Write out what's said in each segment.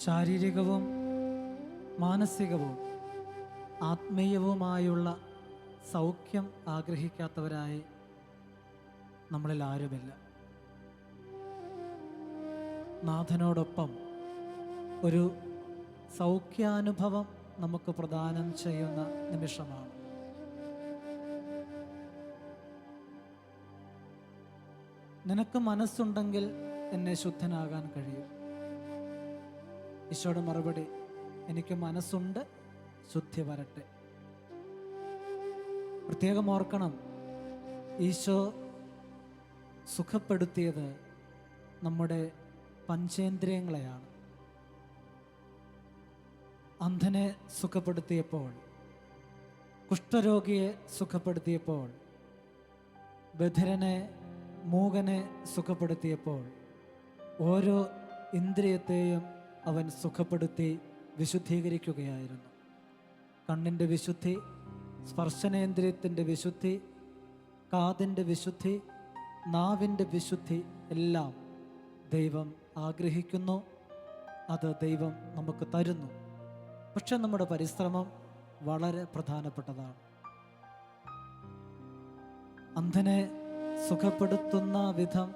ശാരീരികവും മാനസികവും ആത്മീയവുമായുള്ള സൗഖ്യം ആഗ്രഹിക്കാത്തവരായി നമ്മളിൽ ആരുമില്ല. നാഥനോടൊപ്പം ഒരു സൗഖ്യാനുഭവം നമുക്ക് പ്രദാനം ചെയ്യുന്ന നിമിഷമാണ്. നിനക്ക് മനസ്സുണ്ടെങ്കിൽ എന്നെ ശുദ്ധനാകാൻ കഴിയും. ഈശോയുടെ മറുപടി, എനിക്ക് മനസ്സുണ്ട്, ശുദ്ധി വരട്ടെ. പ്രത്യേകം ഓർക്കണം, ഈശോ സുഖപ്പെടുത്തിയത് നമ്മുടെ പഞ്ചേന്ദ്രിയങ്ങളെയാണ്. അന്ധനെ സുഖപ്പെടുത്തിയപ്പോൾ, കുഷ്ഠരോഗിയെ സുഖപ്പെടുത്തിയപ്പോൾ, ബധിരനെ മൂകനെ സുഖപ്പെടുത്തിയപ്പോൾ ഓരോ ഇന്ദ്രിയത്തെയും അവൻ സുഖപ്പെടുത്തി വിശുദ്ധീകരിക്കുകയായിരുന്നു. കണ്ണിൻ്റെ വിശുദ്ധി, സ്പർശനേന്ദ്രിയത്തിൻ്റെ വിശുദ്ധി, കാതിൻ്റെ വിശുദ്ധി, നാവിൻ്റെ വിശുദ്ധി എല്ലാം ദൈവം ആഗ്രഹിക്കുന്നു. അത് ദൈവം നമുക്ക് തരുന്നു. പക്ഷെ നമ്മുടെ പരിശ്രമം വളരെ പ്രധാനപ്പെട്ടതാണ്. അന്ധനെ സുഖപ്പെടുത്തുന്ന വിധം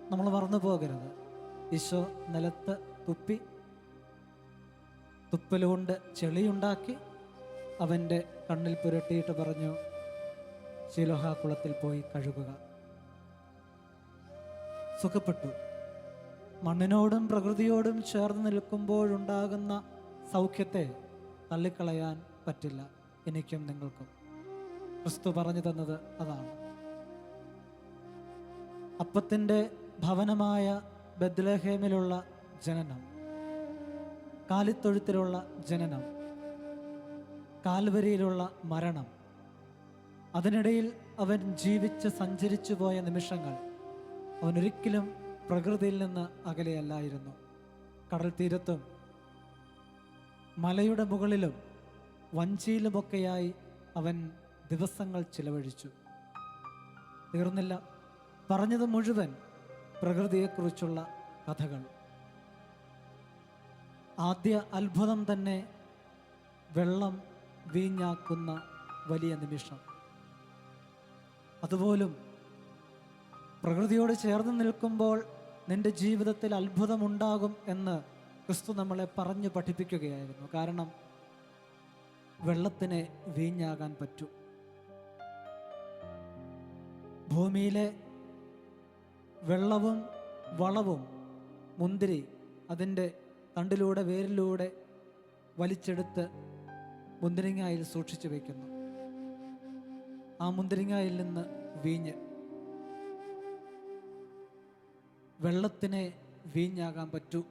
നമ്മൾ മറന്നു പോകരുത്. ഈശോ നിലത്ത് തുപ്പി, തുപ്പലുകൊണ്ട് ചെളിയുണ്ടാക്കി അവൻ്റെ കണ്ണിൽ പുരട്ടിയിട്ട് പറഞ്ഞു, ശിലോഹാ കുളത്തിൽ പോയി കഴുകുക. സുഖപ്പെട്ടു. മണ്ണിനോടും പ്രകൃതിയോടും ചേർന്ന് നിൽക്കുമ്പോഴുണ്ടാകുന്ന സൗഖ്യത്തെ തള്ളിക്കളയാൻ പറ്റില്ല. എനിക്കും നിങ്ങൾക്കും ക്രിസ്തു പറഞ്ഞു തന്നത് അതാണ്. അപ്പത്തിൻ്റെ ഭവനമായ ബത്ലഹേമിലുള്ള ജനനം, കാലിത്തൊഴുത്തിലുള്ള ജനനം, കാൽവരിയിലുള്ള മരണം, അതിനിടയിൽ അവൻ ജീവിച്ച് സഞ്ചരിച്ചു പോയ നിമിഷങ്ങൾ, അവനൊരിക്കലും പ്രകൃതിയിൽ നിന്ന് അകലെയല്ലായിരുന്നു. കടൽ തീരത്തും മലയുടെ മുകളിലും വഞ്ചിയിലുമൊക്കെയായി അവൻ ദിവസങ്ങൾ ചിലവഴിച്ചു. തീർന്നില്ല, പറഞ്ഞത് മുഴുവൻ പ്രകൃതിയെക്കുറിച്ചുള്ള കഥകൾ. ആദ്യ അത്ഭുതം തന്നെ വെള്ളം വീഞ്ഞാക്കുന്ന വലിയ നിമിഷം. അതുപോലും പ്രകൃതിയോട് ചേർന്ന് നിൽക്കുമ്പോൾ നിന്റെ ജീവിതത്തിൽ അത്ഭുതമുണ്ടാകും എന്ന് ക്രിസ്തു നമ്മളെ പറഞ്ഞു പഠിപ്പിക്കുകയായിരുന്നു. കാരണം വെള്ളത്തിന് വീഞ്ഞാകാൻ പറ്റും. ഭൂമിയിലെ വെള്ളവും വളവും മുന്തിരി അതിൻ്റെ തണ്ടിലൂടെ വേരിലൂടെ വലിച്ചെടുത്ത് മുന്തിരിങ്ങായിൽ സൂക്ഷിച്ചു വയ്ക്കുന്നു. ആ മുന്തിരിങ്ങായിൽ നിന്ന് വീഞ്ഞ്. വെള്ളത്തിനെ വീഞ്ഞാകാൻ പറ്റൂ.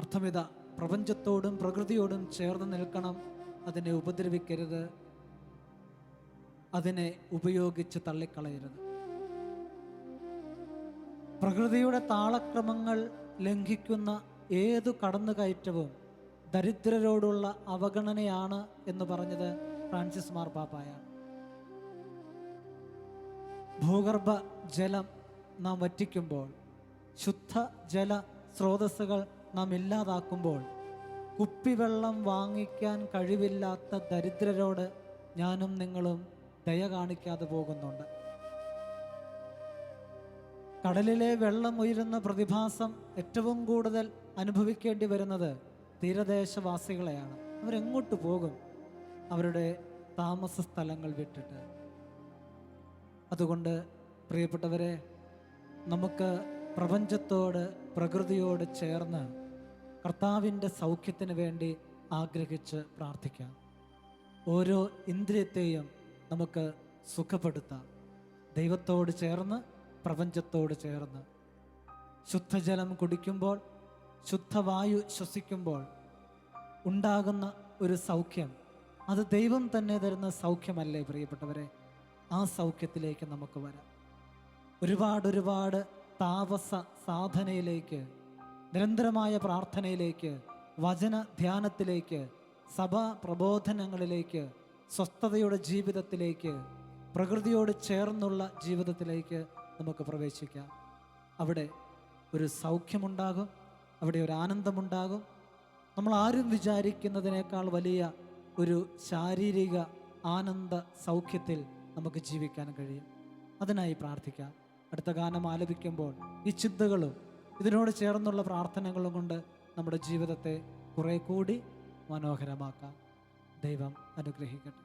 അർത്ഥമിത, പ്രപഞ്ചത്തോടും പ്രകൃതിയോടും ചേർന്ന് നിൽക്കണം. അതിനെ ഉപദ്രവിക്കരുത്, അതിനെ ഉപയോഗിച്ച് തള്ളിക്കളയരുത്. പ്രകൃതിയുടെ താളക്രമങ്ങൾ ലംഘിക്കുന്ന ഏതു കടന്നുകയറ്റവും ദരിദ്രരോടുള്ള അവഗണനയാണ് എന്ന് പറഞ്ഞത് ഫ്രാൻസിസ് മാർപ്പാപ്പയാണ്. ഭൂഗർഭ ജലം നാം വറ്റിക്കുമ്പോൾ, ശുദ്ധ ജല സ്രോതസ്സുകൾ നാം ഇല്ലാതാക്കുമ്പോൾ, കുപ്പിവെള്ളം വാങ്ങിക്കാൻ കഴിവില്ലാത്ത ദരിദ്രരോട് ഞാനും നിങ്ങളും ദയ കാണിക്കാതെ പോകുന്നുണ്ട്. കടലിലെ വെള്ളം ഉയരുന്ന പ്രതിഭാസം ഏറ്റവും കൂടുതൽ അനുഭവിക്കേണ്ടി വരുന്നത് തീരദേശവാസികളെയാണ്. അവരെങ്ങോട്ട് പോകും? അവരുടെ താമസ സ്ഥലങ്ങൾ വിട്ടിട്ട്. അതുകൊണ്ട് പ്രിയപ്പെട്ടവരെ, നമുക്ക് പ്രപഞ്ചത്തോട് പ്രകൃതിയോട് ചേർന്ന് കർത്താവിൻ്റെ സൗഖ്യത്തിന് വേണ്ടി ആഗ്രഹിച്ച് പ്രാർത്ഥിക്കാം. ഓരോ ഇന്ദ്രിയത്തെയും നമുക്ക് സുഖപ്പെടുത്താം. ദൈവത്തോട് ചേർന്ന്, പ്രപഞ്ചത്തോട് ചേർന്ന്. ശുദ്ധജലം കുടിക്കുമ്പോൾ, ശുദ്ധവായു ശ്വസിക്കുമ്പോൾ ഉണ്ടാകുന്ന ഒരു സൗഖ്യം, അത് ദൈവം തന്നെ തരുന്ന സൗഖ്യമല്ലേ പ്രിയപ്പെട്ടവരെ? ആ സൗഖ്യത്തിലേക്ക് നമുക്ക് വരാം. ഒരുപാട് താപസ സാധനയിലേക്ക്, നിരന്തരമായ പ്രാർത്ഥനയിലേക്ക്, വചന ധ്യാനത്തിലേക്ക്, സഭാ പ്രബോധനങ്ങളിലേക്ക്, സ്വസ്ഥതയുടെ ജീവിതത്തിലേക്ക്, പ്രകൃതിയോട് ചേർന്നുള്ള ജീവിതത്തിലേക്ക് നമുക്ക് പ്രവേശിക്കാം. അവിടെ ഒരു സൗഖ്യമുണ്ടാകും, അവിടെ ഒരു ആനന്ദമുണ്ടാകും. നമ്മൾ ആരും വിചാരിക്കുന്നതിനേക്കാൾ വലിയ ഒരു ശാരീരിക ആനന്ദ സൗഖ്യത്തിൽ നമുക്ക് ജീവിക്കാൻ കഴിയും. അതിനായി പ്രാർത്ഥിക്കാം. അടുത്ത ഗാനം ആലപിക്കുമ്പോൾ ഈ ചിന്തകളും ഇതിനോട് ചേർന്നുള്ള പ്രാർത്ഥനകളും കൊണ്ട് നമ്മുടെ ജീവിതത്തെ കുറെ കൂടി മനോഹരമാക്കാം. ദൈവം അനുഗ്രഹിക്കട്ടെ.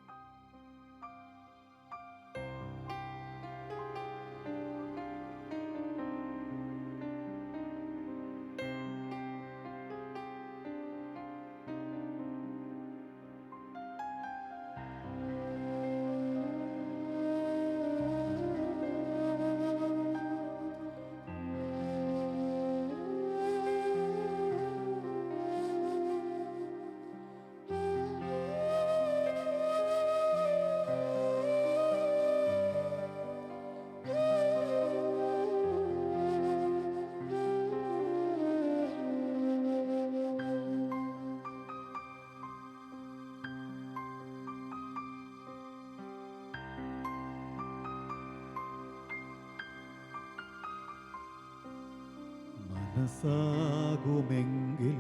മനസ്സാകുമെങ്കിൽ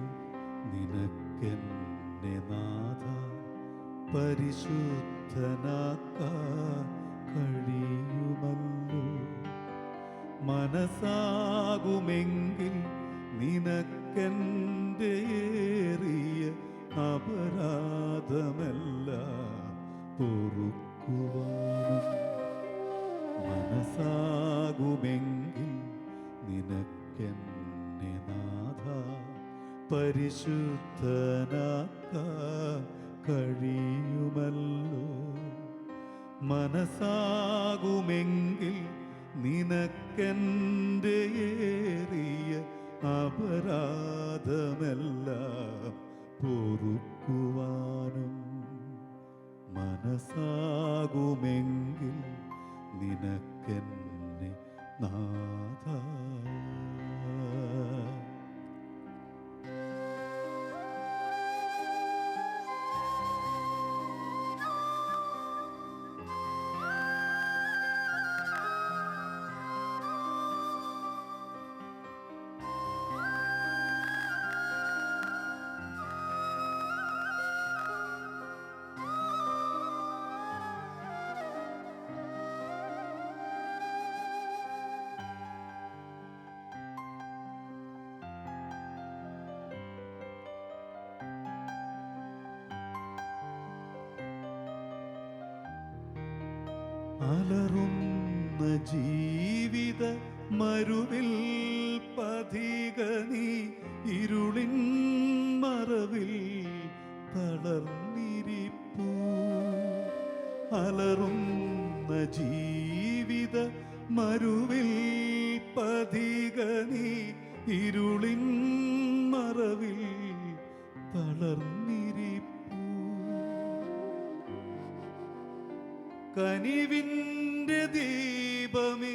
നിനക്കെന്നെ നാഥ പരിശുദ്ധനാക്കാൻ കഴിയുമല്ലോ. മനസ്സാകുമെങ്കിൽ നിനക്കെൻ്റെ ഏറിയ അപരാധമെല്ലാം പൊറുക്കുവാനും. മനസ്സാകുമെങ്കിൽ നിനക്കെന്നെ നാഥ പരിശുദ്ധനാക്കാൻ കഴിയുമല്ലോ. മനസ്സാകുമെങ്കിൽ നിനക്കെൻ്റെ ഏറിയ അപരാധമെല്ലാം പൊറുക്കുവാനും. മനസ്സാകുമെങ്കിൽ നിനക്കെന്നെ നാഥ. അലറുന്ന ജീവിത മരുവിൽ പഥിക നീ ഇരുളിൻ മറവിൽ തളർന്നിരിപ്പൂ. അലറുന്ന ജീവിത മരുവിൽ പഥിക നീ ഇരുളിൻ മറവിൽ തളർന്നിരിപ്പൂ. കനിവിൻ്റെ ദീപമേ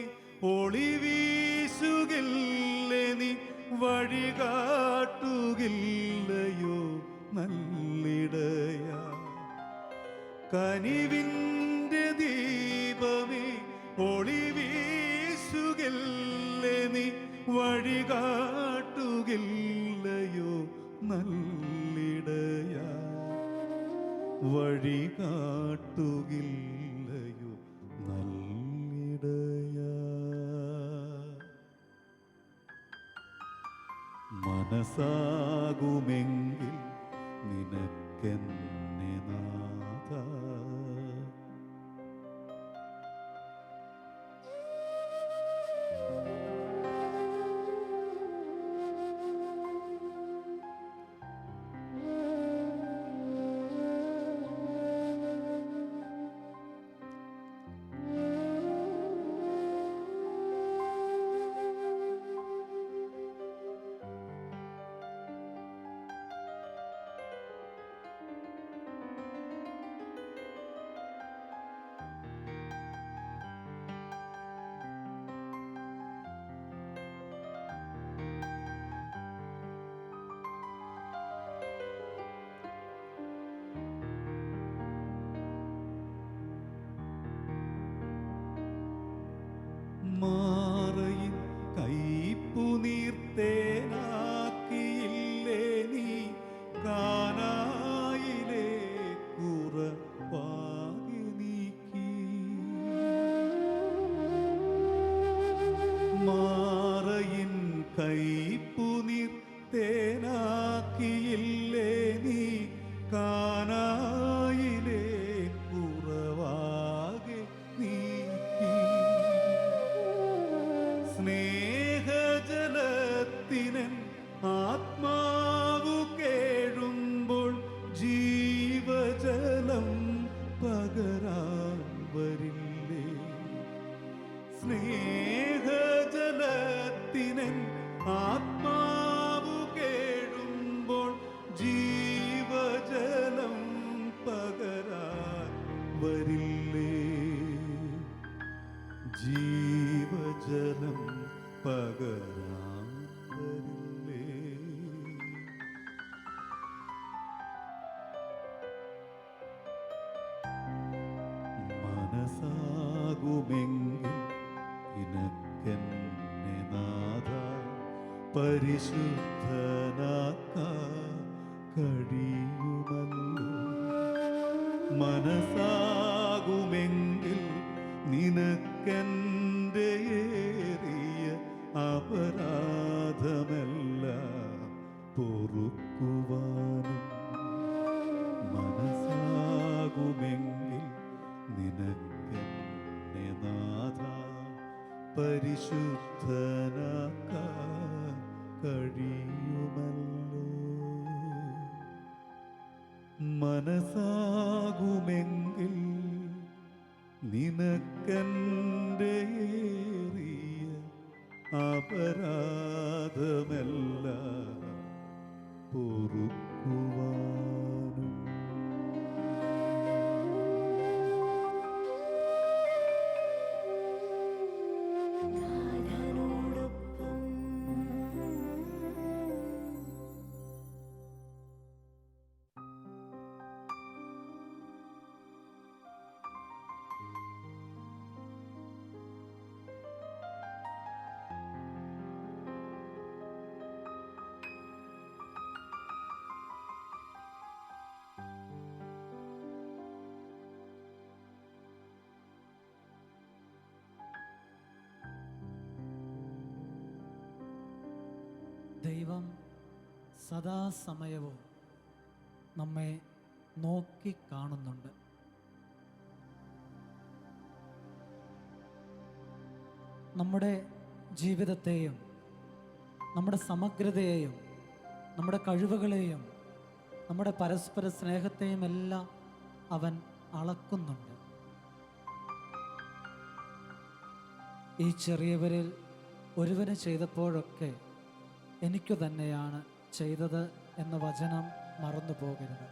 ഒളിവീശുകില്ലേ നീ വഴികാട്ടുകില്ലയോ നല്ലിടയ. കനിവിൻ്റെ ദീപമേ ഒളിവീശുകില്ലേ നീ വഴികാട്ടുകില്ലയോ നല്ലിടയ. വഴികാട്ടുകില്ലയോ നല്ലിടയ. മനസ്സാകുമെങ്കിൽ നിനക്കെന്നെ നാഥ സ്നേഹജലത്തിനൻ ആത്മാവു കേഴുമ്പോൾ ജീവജലം പകരാൻ വരില്ലേ? സ്നേഹജലത്തിനൻ ആത്മാവു കേഴുമ്പോൾ ജീവജലം പകരാൻ വരില്ലേ? ജീവജലം പകരാൻ വരില്ലേ? മനസ്സാകുമെങ്കിൽ നിനക്കെന്നെ നാഥ പരിശുദ്ധനാക്കാൻ കഴിയുമല്ലോ. മനസ്സാകുമെങ്കിൽ നിനക്കെൻ്റെ ഏറിയ അപരാധമെല്ലാം പൊറുക്കുവാനും. മനസ്സാകുമെങ്കിൽ നിനക്കെന്നെ നാഥ പരിശുദ്ധനാക്കാൻ കഴിയുമല്ലോ. മനസ്സാകുമെങ്കിൽ നിനക്കെൻ്റെ ഏറിയ അപരാധമെല്ലാം പൊറുക്കുവാനും. ദൈവം സദാസമയവും നമ്മെ നോക്കി കാണുന്നുണ്ട്. നമ്മുടെ ജീവിതത്തെയും നമ്മുടെ സമഗ്രതയെയും നമ്മുടെ കഴിവുകളെയും നമ്മുടെ പരസ്പര സ്നേഹത്തെയും എല്ലാം അവൻ അളക്കുന്നുണ്ട്. ഈ ചെറിയവരിൽ ഒരുവന് ചെയ്തപ്പോഴൊക്കെ എനിക്കു തന്നെയാണ് ചെയ്തത് എന്ന വചനം മറന്നു പോകരുത്.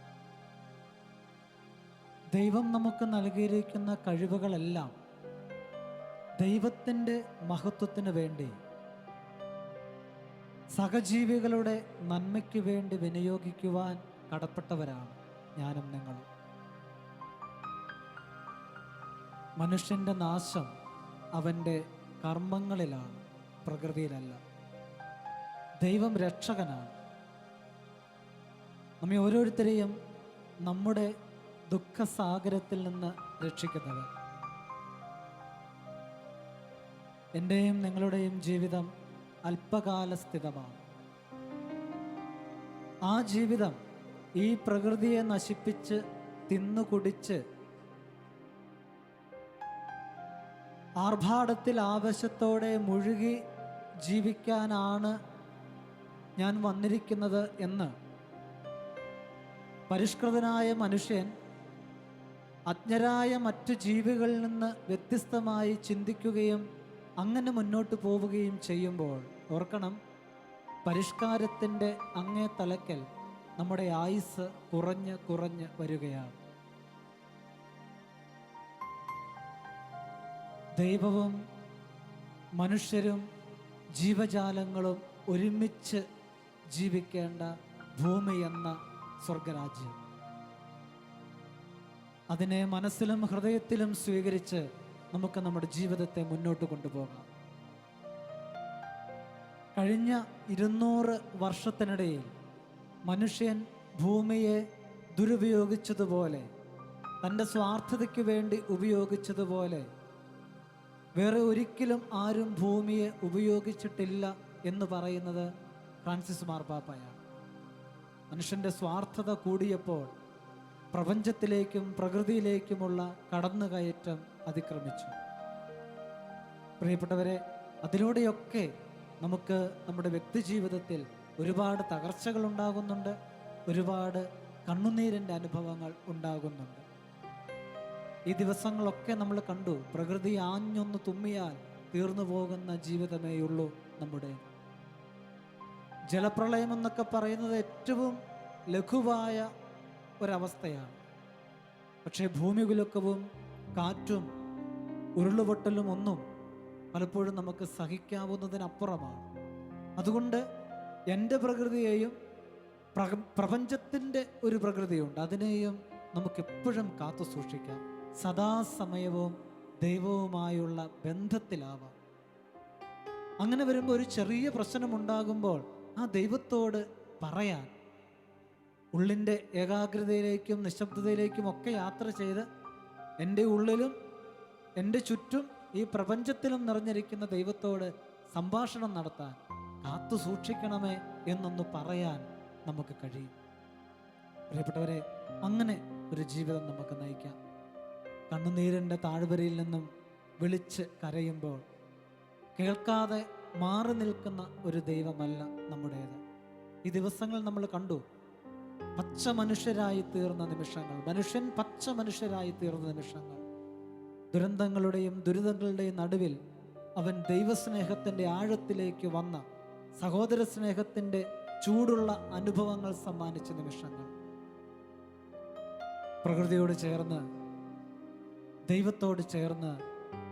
ദൈവം നമുക്ക് നൽകിയിരിക്കുന്ന കഴിവുകളെല്ലാം ദൈവത്തിൻ്റെ മഹത്വത്തിന് വേണ്ടി, സഹജീവികളുടെ നന്മയ്ക്ക് വേണ്ടി വിനിയോഗിക്കുവാൻ കടപ്പെട്ടവരാണ് ഞാനും നിങ്ങളും. മനുഷ്യൻ്റെ നാശം അവൻ്റെ കർമ്മങ്ങളിലാണ്, പ്രകൃതിയിലല്ല. ദൈവം രക്ഷകനാണ്. നമ്മെ ഓരോരുത്തരെയും നമ്മുടെ ദുഃഖസാഗരത്തിൽ നിന്ന് രക്ഷിക്കുന്നവൻ. എൻ്റെയും നിങ്ങളുടെയും ജീവിതം അല്പകാലസ്ഥിതമാണ്. ആ ജീവിതം ഈ പ്രകൃതിയെ നശിപ്പിച്ച് തിന്നുകുടിച്ച് ആർഭാടത്തിൽ ആവശ്യത്തോടെ മുഴുകി ജീവിക്കാനാണ് ഞാൻ വന്നിരിക്കുന്നത് എന്ന് പരിഷ്കൃതനായ മനുഷ്യൻ അജ്ഞരായ മറ്റു ജീവികളിൽ നിന്ന് വ്യത്യസ്തമായി ചിന്തിക്കുകയും അങ്ങനെ മുന്നോട്ട് പോവുകയും ചെയ്യുമ്പോൾ ഓർക്കണം, പരിഷ്കാരത്തിൻ്റെ അങ്ങേ തലക്കൽ നമ്മുടെ ആയുസ് കുറഞ്ഞ് കുറഞ്ഞ് വരികയാണ്. ദൈവവും മനുഷ്യരും ജീവജാലങ്ങളും ഒരുമിച്ച് ജീവിക്കേണ്ട ഭൂമി എന്ന സ്വർഗരാജ്യം, അതിനെ മനസ്സിലും ഹൃദയത്തിലും സ്വീകരിച്ച് നമുക്ക് നമ്മുടെ ജീവിതത്തെ മുന്നോട്ട് കൊണ്ടുപോകാം. കഴിഞ്ഞ 200 വർഷത്തിനിടയിൽ മനുഷ്യൻ ഭൂമിയെ ദുരുപയോഗിച്ചതുപോലെ, തൻ്റെ സ്വാർത്ഥതയ്ക്ക് വേണ്ടി ഉപയോഗിച്ചതുപോലെ വേറെ ഒരിക്കലും ആരും ഭൂമിയെ ഉപയോഗിച്ചിട്ടില്ല എന്ന് പറയുന്നത് ഫ്രാൻസിസ് മാർപ്പാപ്പയാണ്. മനുഷ്യൻ്റെ സ്വാർത്ഥത കൂടിയപ്പോൾ പ്രപഞ്ചത്തിലേക്കും പ്രകൃതിയിലേക്കുമുള്ള കടന്നുകയറ്റം അതിക്രമിച്ചു. പ്രിയപ്പെട്ടവരെ, അതിലൂടെയൊക്കെ നമുക്ക് നമ്മുടെ വ്യക്തി ജീവിതത്തിൽ ഒരുപാട് തകർച്ചകൾ ഉണ്ടാകുന്നുണ്ട്, ഒരുപാട് കണ്ണുനീരിൻ്റെ അനുഭവങ്ങൾ ഉണ്ടാകുന്നുണ്ട്. ഈ ദിവസങ്ങളൊക്കെ നമ്മൾ കണ്ടു, പ്രകൃതി ആഞ്ഞൊന്ന് തുമ്മിയാൽ തീർന്നു പോകുന്ന ജീവിതമേയുള്ളൂ നമ്മുടെ. ജലപ്രളയം എന്നൊക്കെ പറയുന്നത് ഏറ്റവും ലഘുവായ ഒരവസ്ഥയാണ്. പക്ഷേ ഭൂമികുലുക്കവും കാറ്റും ഉരുളുപൊട്ടലും ഒന്നും പലപ്പോഴും നമുക്ക് സഹിക്കാവുന്നതിനപ്പുറമാണ്. അതുകൊണ്ട് എൻ്റെ പ്രകൃതിയെയും പ്രപഞ്ചത്തിൻ്റെ ഒരു പ്രകൃതിയുണ്ട്, അതിനെയും നമുക്കെപ്പോഴും കാത്തു സൂക്ഷിക്കാം. സദാസമയവും ദൈവവുമായുള്ള ബന്ധത്തിലാവാം. അങ്ങനെ വരുമ്പോൾ ഒരു ചെറിയ പ്രശ്നമുണ്ടാകുമ്പോൾ ആ ദൈവത്തോട് പറയാൻ, ഉള്ളിൻ്റെ ഏകാഗ്രതയിലേക്കും നിശബ്ദതയിലേക്കും ഒക്കെ യാത്ര ചെയ്ത് എൻ്റെ ഉള്ളിലും എൻ്റെ ചുറ്റും ഈ പ്രപഞ്ചത്തിലും നിറഞ്ഞിരിക്കുന്ന ദൈവത്തോട് സംഭാഷണം നടത്താൻ, കാത്തു സൂക്ഷിക്കണമേ എന്നൊന്ന് പറയാൻ നമുക്ക് കഴിയും. പ്രിയപ്പെട്ടവരെ, അങ്ങനെ ഒരു ജീവിതം നമുക്ക് നയിക്കാം. കണ്ണുനീരിൻ്റെ താഴ്വരയിൽ നിന്നും വിളിച്ച് കരയുമ്പോൾ കേൾക്കാതെ മാറി നിൽക്കുന്ന ഒരു ദൈവമല്ല നമ്മുടേത്. ഈ ദിവസങ്ങൾ നമ്മൾ കണ്ടു, പച്ച മനുഷ്യരായി തീർന്ന നിമിഷങ്ങൾ, മനുഷ്യൻ പച്ച മനുഷ്യരായി തീർന്ന നിമിഷങ്ങൾ. ദുരന്തങ്ങളുടെയും ദുരിതങ്ങളുടെയും നടുവിൽ അവൻ ദൈവസ്നേഹത്തിൻ്റെ ആഴത്തിലേക്ക് വന്ന, സഹോദര സ്നേഹത്തിൻ്റെ ചൂടുള്ള അനുഭവങ്ങൾ സമ്മാനിച്ച നിമിഷങ്ങൾ. പ്രകൃതിയോട് ചേർന്ന്, ദൈവത്തോട് ചേർന്ന്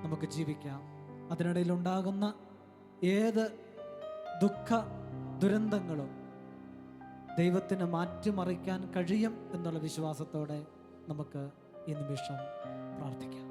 നമുക്ക് ജീവിക്കാം. അതിനിടയിൽ ഉണ്ടാകുന്ന ഏത് ദുഃഖ ദുരന്തങ്ങളും ദൈവത്തിന് മാറ്റിമറിക്കാൻ കഴിയും എന്നുള്ള വിശ്വാസത്തോടെ നമുക്ക് ഈ നിമിഷം പ്രാർത്ഥിക്കാം.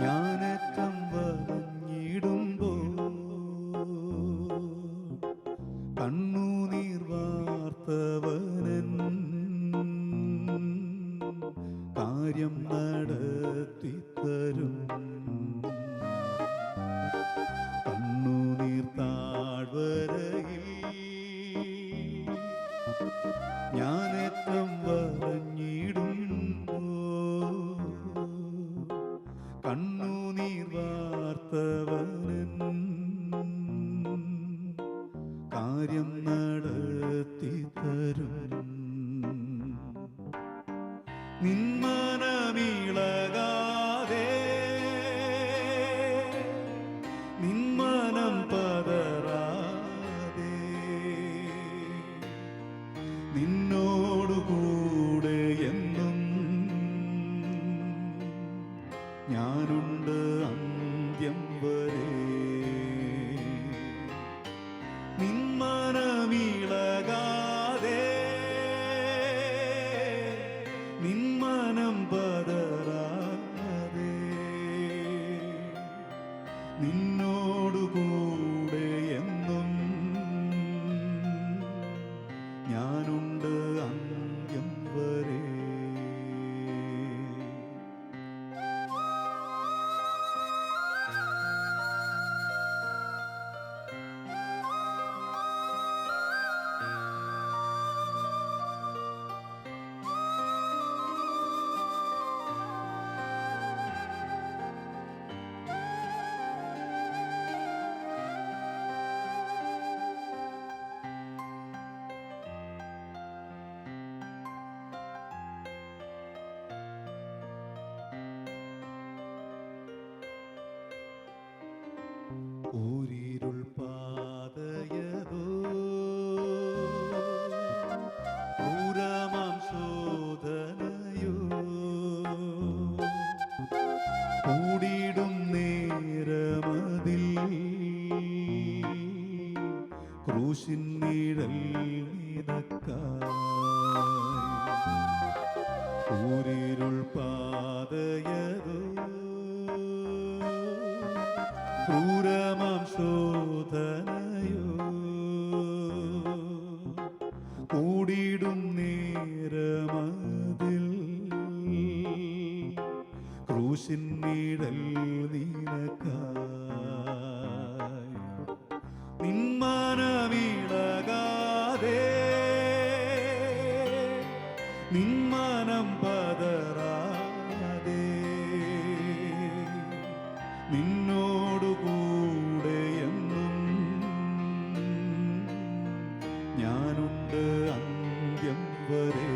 ഞാനറ്റം വലഞ്ഞിടുമ്പോ കണ്ണുനീർ വാർത്തവനൻ കാര്യം നടത്തിത്തരും. കണ്ണുനീർ താഴ്വരയിൽ ഞാനറ്റം വലഞ്ഞിടുമ്പോ കണ്ണുനീർ വാർത്തവനൻ കാര്യം നടത്തിത്തരും. നിന്മനമിളകാതെ, നിന്മനം പതറാതെ, നിന്നോടുകൂടെ എന്നും ഞാനുണ്ട് അന്ത്യം വരെ. നിന്മനമിളകാതെ, നിന്മനം പതറാതെ, നിന്നോടുകൂടെ എന്നും ഞാനുണ്ട് അന്ത്യം വരെ. ഓരിരുൾ പാതയതോ ക്രൂരമാം ശോധനയോ കൂടിയിടും നേരമതിൽ ക്രൂശിൻ നിഴൽ നിനക്കായി ഊരിരുൾ പാതയതോ ക്രൂരമാം ശോധനയോ കൂടിയിടും നേരമതിൽ ക്രൂശിൻ നിഴൽ നിനക്കായി നിന്മനമിളകാതെ നിന്മനം പതറാതെ നിന്നോടു കൂടെ എന്നും ഞാനുണ്ട് അന്ത്യം വരെ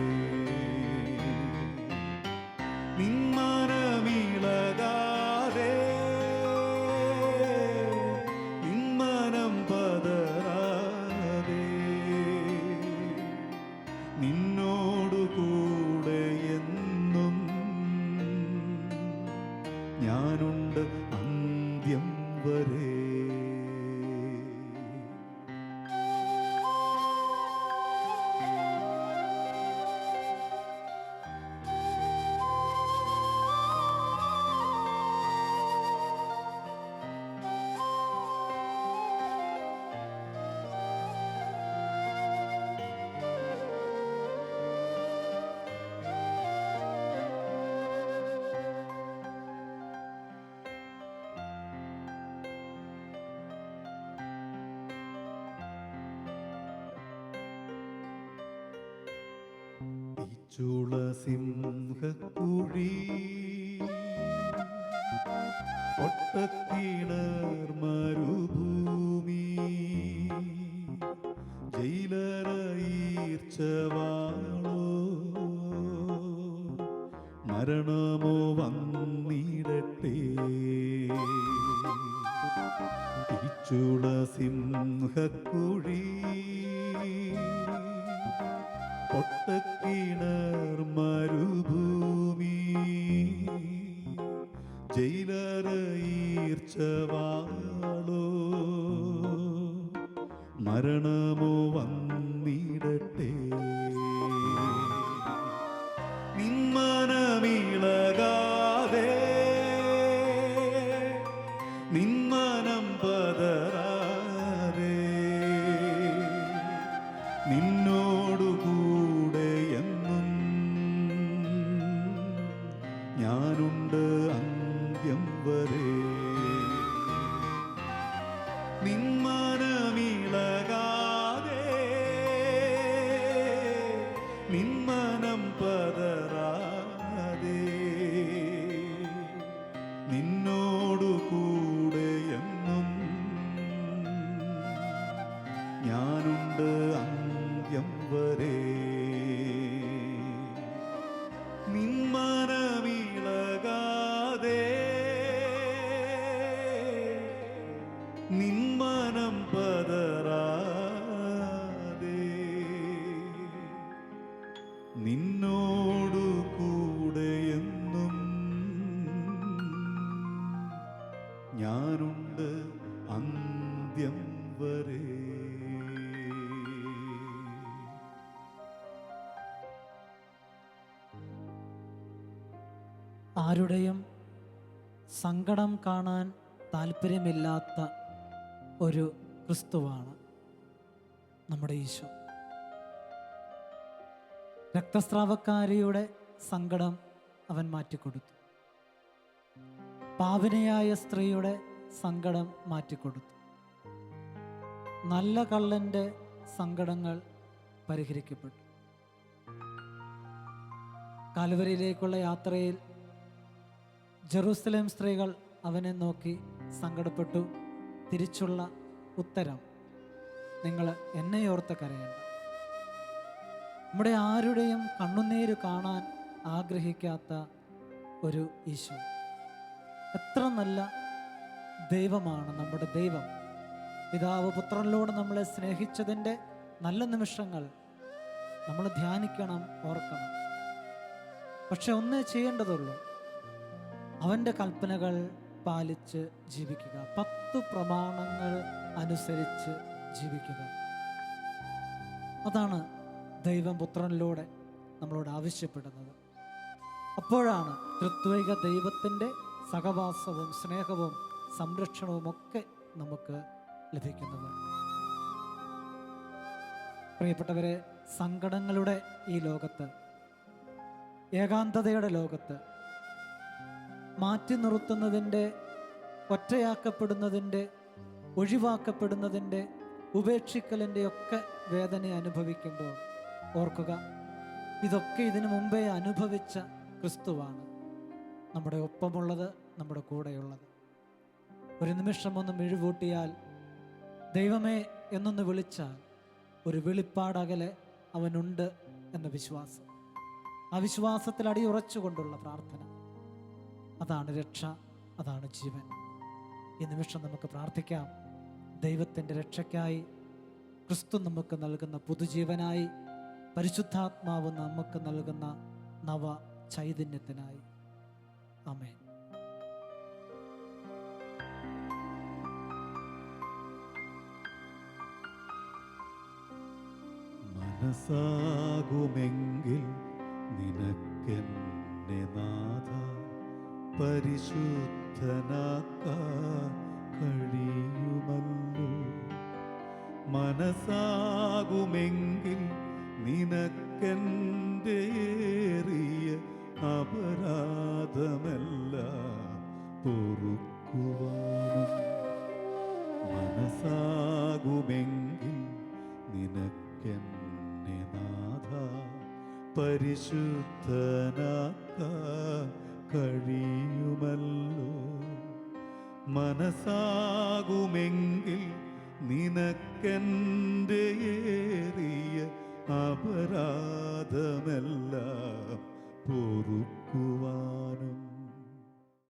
നിന്മനമിളകാതെ നിന്മനം പതറാതെ നിന്നോടു കൂടെ എന്നും ഞാനുണ്ട് അന്ത്യം വരെ. ചുളസിംഹക്കുഴി ഒട്ടക്കിണർ മരുഭൂമി ജയിലറയീർച്ചവാളോ മരണമോ വന്നിടട്ടെ ചുളസിംഹക്കുഴി ഒട്ടക്കിണർ മരുഭൂമി ജയിലറയീർച്ചവാളോ മരണമോ വന്നിടട്ടെ നിന്മനമിളകാതെ നിന്മനം പതറാതെ നിന്നോടു കൂടെ എന്നും ഞാനുണ്ട് അന്ത്യം വരെ നിന്മനമിളകാതെ നിന്മനം പതറാതെ നിന്നോടു കൂടെ എന്നും ഞാനുണ്ട് അന്ത്യം വരെ നിന്മനമിളകാതെ നിന്മനം പതറാതെ നിന്നോടു കൂടെ എന്നും ഞാനുണ്ട് അന്ത്യം വരെ. ആരുടെയും സങ്കടം കാണാൻ താല്പര്യമില്ലാത്ത ഒരു ക്രിസ്തുവാണ് നമ്മുടെ ഈശോ. രക്തസ്രാവക്കാരിയുടെ സങ്കടം അവൻ മാറ്റിക്കൊടുത്തു. പാപിനിയായ സ്ത്രീയുടെ സങ്കടം മാറ്റിക്കൊടുത്തു. നല്ല കള്ളൻ്റെ സങ്കടങ്ങൾ പരിഹരിക്കപ്പെട്ടു. കാൽവരിയിലേക്കുള്ള യാത്രയിൽ ജെറൂസലേം സ്ത്രീകൾ അവനെ നോക്കി സങ്കടപ്പെട്ടു. തിരിച്ചുള്ള ഉത്തരം, നിങ്ങൾ എന്നെ ഓർത്ത് കരയണ്ട. നമ്മുടെ ആരുടെയും കണ്ണുനീര് കാണാൻ ആഗ്രഹിക്കാത്ത ഒരു ഈശോ. എത്ര നല്ല ദൈവമാണ് നമ്മുടെ ദൈവം. പിതാവ് പുത്രനിലൂടെ നമ്മളെ സ്നേഹിച്ചതിൻ്റെ നല്ല നിമിഷങ്ങൾ നമ്മൾ ധ്യാനിക്കണം, ഓർക്കണം. പക്ഷെ ഒന്നേ ചെയ്യേണ്ടതുള്ളൂ, അവൻ്റെ കൽപ്പനകൾ പാലിച്ച് ജീവിക്കുക. 10 പ്രമാണങ്ങൾ അനുസരിച്ച് ജീവിക്കുക. അതാണ് ദൈവം പുത്രനിലൂടെ നമ്മളോട് ആവശ്യപ്പെടുന്നത്. അപ്പോഴാണ് ത്രിത്വൈക ദൈവത്തിൻ്റെ സഹവാസവും സ്നേഹവും സംരക്ഷണവും ഒക്കെ നമുക്ക് ലഭിക്കുന്നത്. പ്രിയപ്പെട്ടവരെ, സങ്കടങ്ങളുടെ ഈ ലോകത്ത്, ഏകാന്തതയുടെ ലോകത്ത്, മാറ്റി നിർത്തുന്നതിൻ്റെ, ഒറ്റയാക്കപ്പെടുന്നതിൻ്റെ, ഒഴിവാക്കപ്പെടുന്നതിൻ്റെ, ഉപേക്ഷിക്കലിൻ്റെ ഒക്കെ വേദന അനുഭവിക്കുമ്പോൾ ഓർക്കുക, ഇതൊക്കെ ഇതിനു മുമ്പേ അനുഭവിച്ച ക്രിസ്തുവാണ് നമ്മുടെ ഒപ്പമുള്ളത്, നമ്മുടെ കൂടെയുള്ളത്. ഒരു നിമിഷം ഒന്ന് മിഴിവൂട്ടിയാൽ, ദൈവമേ എന്നൊന്ന് വിളിച്ചാൽ ഒരു വെളിപ്പാടകലെ അവനുണ്ട് എന്ന വിശ്വാസം, ആ വിശ്വാസത്തിൽ അടിയുറച്ചുകൊണ്ടുള്ള പ്രാർത്ഥന, അതാണ് രക്ഷ, അതാണ് ജീവൻ. ഈ നിമിഷം നമുക്ക് പ്രാർത്ഥിക്കാം. ദൈവത്തിൻ്റെ രക്ഷയ്ക്കായി, ക്രിസ്തു നമുക്ക് നൽകുന്ന പുതുജീവനായി, പരിശുദ്ധാത്മാവ് നമുക്ക് നൽകുന്ന നവ ചൈതന്യത്തിനായി. ആമേൻ. മനസ്സാകുമെങ്കിൽ നിനക്കെന്നെ നാഥ പരിശുദ്ധനാക്കാൻ കഴിയുമല്ലോ. മനസ്സാകുമെങ്കിൽ നിനക്കെൻ്റെ ഏറിയ അപരാധമെല്ലാം പൊറുക്കുവാനും. മനസ്സാകുമെങ്കിൽ നിനക്കെന്നെ നാഥ പരിശുദ്ധനാക്കാൻ കഴിയുമല്ലോ. മനസ്സാകുമെങ്കിൽ നിനക്കെൻ്റെ ഏറിയ